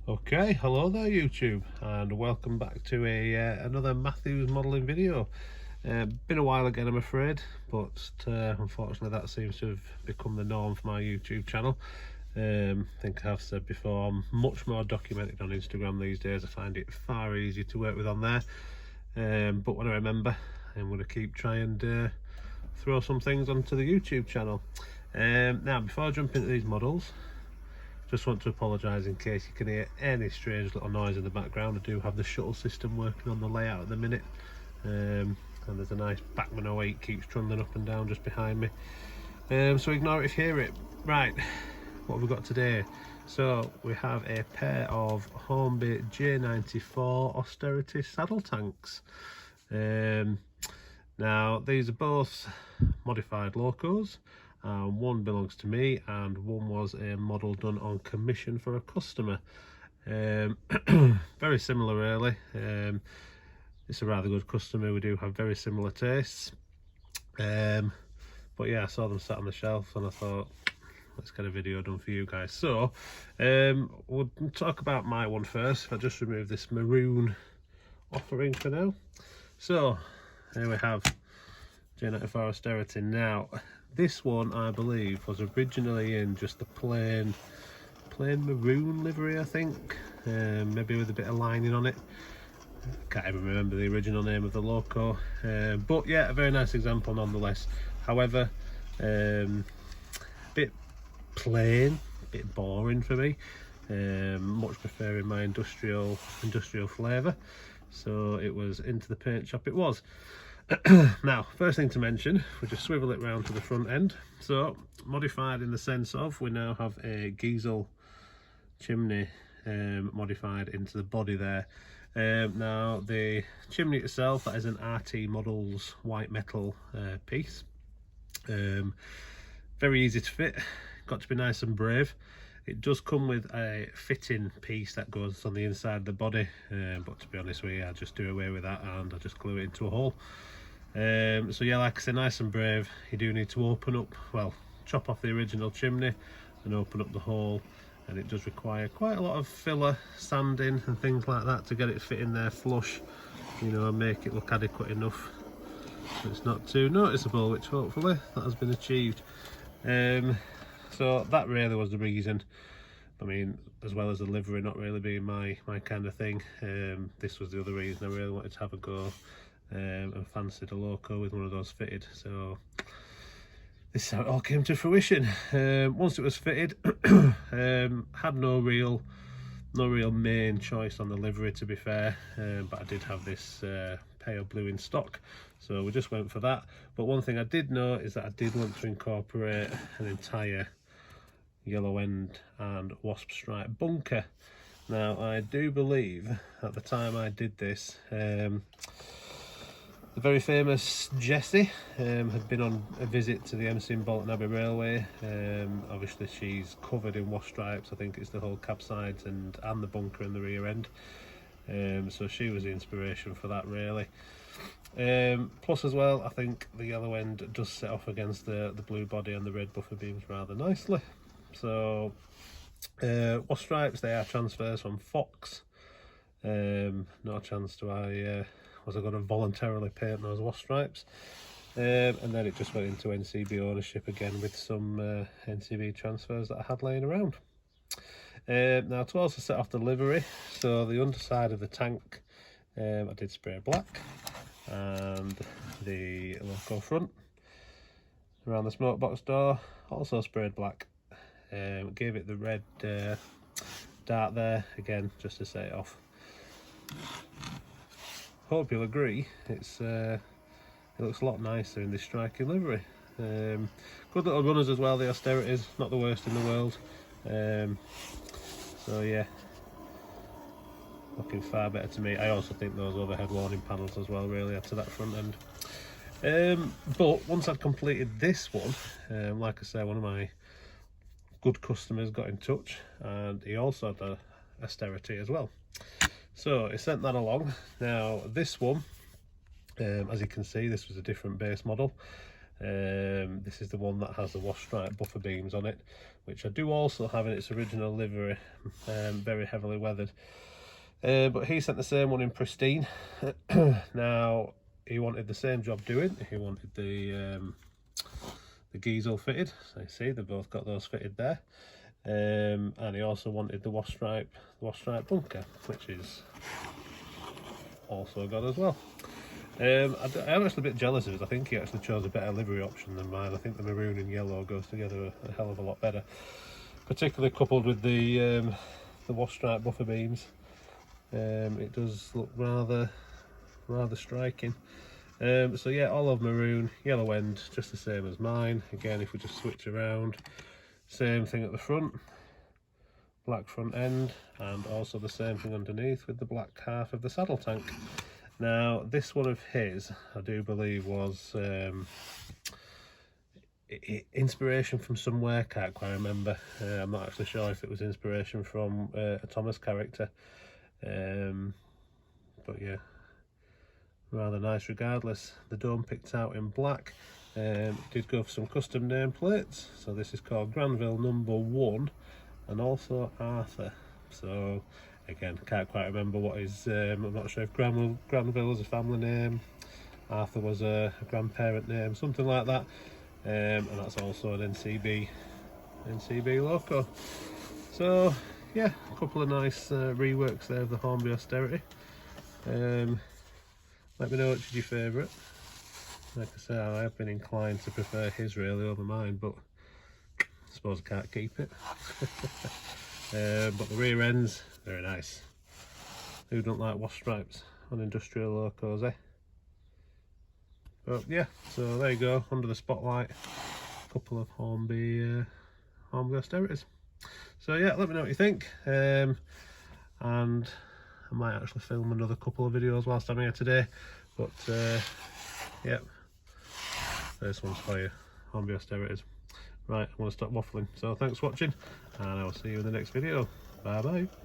Okay, hello there YouTube, and welcome back to another Matthews modelling video. Been a while again, I'm afraid, but unfortunately that seems to have become the norm for my YouTube channel. I think I've said before, I'm much more documented on Instagram these days. I find it far easier to work with on there, but when I remember, I'm going to keep trying to throw some things onto the YouTube channel. Now, before I jump into these models, just want to apologise in case you can hear any strange little noise in the background. I do have the shuttle system working on the layout at the minute, and there's a nice Bachmann 08 keeps trundling up and down just behind me, so ignore it if you hear it. Right, what have we got today? So we have a pair of Hornby J94 Austerity saddle tanks. Now these are both modified locos. One belongs to me and one was a model done on commission for a customer. Very similar really. It's a rather good customer. We do have very similar tastes, but yeah, I saw them sat on the shelf and I thought, let's get a video done for you guys. So we'll talk about my one first. If I just remove this maroon offering for now. So here we have J94 Austerity. Now this one, I believe, was originally in just the plain maroon livery, I think, maybe with a bit of lining on it. Can't even remember the original name of the loco, but yeah, a very nice example nonetheless. However, bit plain, bit boring for me. Much preferring my industrial flavour, so it was into the paint shop. It was. Now, first thing to mention, we just swivel it round to the front end. So modified in the sense of we now have a Giesel chimney modified into the body there. Now the chimney itself, that is an RT Models white metal piece. Very easy to fit, got to be nice and brave. It does come with a fitting piece that goes on the inside of the body, but to be honest with you, I just do away with that and I just glue it into a hole. So yeah, like I say, nice and brave. You do need to open up, well, chop off the original chimney and open up the hole, and it does require quite a lot of filler, sanding and things like that to get it fit in there flush, you know, and make it look adequate enough so it's not too noticeable, which hopefully that has been achieved. So that really was the reason. I mean, as well as the livery not really being my kind of thing, this was the other reason I really wanted to have a go, and fancied a loco with one of those fitted. So this is how it all came to fruition. Once it was fitted, had no real main choice on the livery, to be fair, but I did have this pale blue in stock, so we just went for that. But one thing I did know is that I did want to incorporate an entire yellow end and wasp stripe bunker. Now I do believe at the time I did this, the very famous Jessie had been on a visit to the MC in Bolton Abbey Railway. Obviously she's covered in wasp stripes. I think it's the whole cab sides and the bunker in the rear end. So she was the inspiration for that really. Plus as well, I think the yellow end does set off against the blue body and the red buffer beams rather nicely. So wasp stripes, they are transfers from Fox. Not a chance was I going to voluntarily paint those wasp stripes, and then it just went into NCB ownership again with some NCB transfers that I had laying around. Now to also set off the livery, so the underside of the tank, I did spray black, and the loco front around the smoke box door also sprayed black. Gave it the red dart there again just to set it off. Hope you'll agree, it looks a lot nicer in this striking livery. Good little runners as well, the Austerities, not the worst in the world. So yeah, looking far better to me. I also think those overhead warning panels as well really add to that front end. But once I'd completed this one, like I say, one of my good customers got in touch and he also had a Austerity as well. So he sent that along. Now this one, as you can see, this was a different base model. This is the one that has the wasp stripe buffer beams on it, which I do also have in its original livery, very heavily weathered. But he sent the same one in pristine. Now, he wanted the same job doing. He wanted the Giesel fitted. So you see, they've both got those fitted there. And he also wanted the wash stripe bunker, which is also got as well. I'm actually a bit jealous of it. I think he actually chose a better livery option than mine. I think the maroon and yellow goes together a hell of a lot better, particularly coupled with the wash stripe buffer beams. It does look rather striking. So yeah, olive maroon, yellow end, just the same as mine. Again, if we just switch around, same thing at the front, black front end, and also the same thing underneath with the black half of the saddle tank. Now, this one of his, I do believe, was inspiration from somewhere, can't quite remember. I'm not actually sure if it was inspiration from a Thomas character. But yeah, rather nice regardless. The dome picked out in black. Did go for some custom name plates. So this is called Granville #1 and also Arthur. So again, can't quite remember what his, I'm not sure if Granville was a family name, Arthur was a grandparent name, something like that. And that's also an NCB loco. So yeah, a couple of nice reworks there of the Hornby Austerity. Let me know which is your favourite. Like I say, I have been inclined to prefer his really over mine, but I suppose I can't keep it. But the rear ends, very nice. Who don't like wash stripes on industrial locos, eh? But yeah, so there you go, under the spotlight, a couple of Hornby Austerities. So yeah, let me know what you think, and I might actually film another couple of videos whilst I'm here today. But yeah, first one's for you, Hornby Austerities. Right, I'm going to stop waffling. So thanks for watching, and I will see you in the next video. Bye bye.